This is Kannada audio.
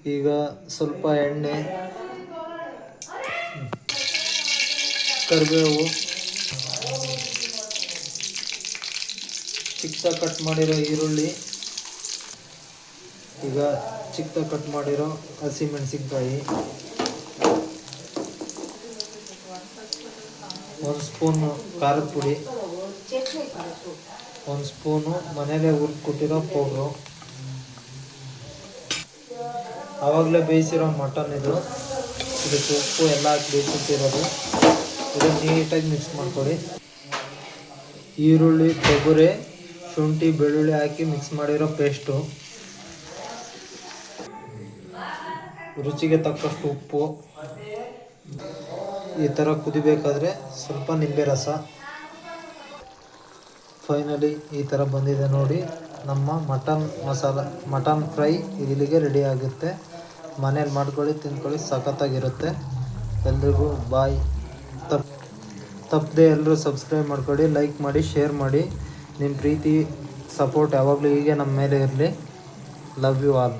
ಈಗ ಸ್ವಲ್ಪ ಎಣ್ಣೆ, ಕರಿಬೇವು, ಚಿಕ್ಕದಾಗಿ ಕಟ್ ಮಾಡಿರೋ ಈರುಳ್ಳಿ, ಈಗ ಚಿಕ್ಕದಾಗಿ ಕಟ್ ಮಾಡಿರೋ ಹಸಿಮೆಣಸಿನ್ಕಾಯಿ, 1 ಸ್ಪೂನು ಖಾರದ ಪುಡಿ, 1 ಸ್ಪೂನು ಮನೇಲೆ ಹುರ್ಕೊಟ್ಟಿರೋ ಪೌಡ್ರು, ಆವಾಗಲೇ ಬೇಯಿಸಿರೋ ಮಟನ್ ಇದಕ್ಕೆ ಉಪ್ಪು ಎಲ್ಲ ಹಾಕಿ ಬೇಯಿಸಿಟ್ಟಿರೋದು. ಇದನ್ನು ನೀಟಾಗಿ ಮಿಕ್ಸ್ ಮಾಡ್ಕೊಳ್ಳಿ. ಈರುಳ್ಳಿ, ಕೊಬ್ಬರಿ, ಶುಂಠಿ, ಬೆಳ್ಳುಳ್ಳಿ ಹಾಕಿ ಮಿಕ್ಸ್ ಮಾಡಿರೋ ಪೇಸ್ಟು, ರುಚಿಗೆ ತಕ್ಕಷ್ಟು ಉಪ್ಪು. ಈ ಥರ ಕುದಿಬೇಕಾದ್ರೆ ಸ್ವಲ್ಪ ನಿಂಬೆ ರಸ. ಫೈನಲಿ ಈ ಥರ ಬಂದಿದೆ ನೋಡಿ ನಮ್ಮ ಮಟನ್ ಫ್ರೈ ಇಲ್ಲಿಗೆ ರೆಡಿ ಆಗುತ್ತೆ. ಮನೇಲಿ ಮಾಡ್ಕೊಳ್ಳಿ, ತಿಂದ್ಕೊಳ್ಳಿ, ಸಖತ್ತಾಗಿರುತ್ತೆ. ಎಲ್ರಿಗೂ ಬಾಯ್. ತಪ್ಪದೆ ಎಲ್ಲರೂ ಸಬ್ಸ್ಕ್ರೈಬ್ ಮಾಡ್ಕೊಳ್ಳಿ, ಲೈಕ್ ಮಾಡಿ, ಶೇರ್ ಮಾಡಿ. ನಿಮ್ಮ ಪ್ರೀತಿ ಸಪೋರ್ಟ್ ಯಾವಾಗಲೂ ಹೀಗೆ ನಮ್ಮ ಮೇಲೆ ಇರಲಿ. Love you all.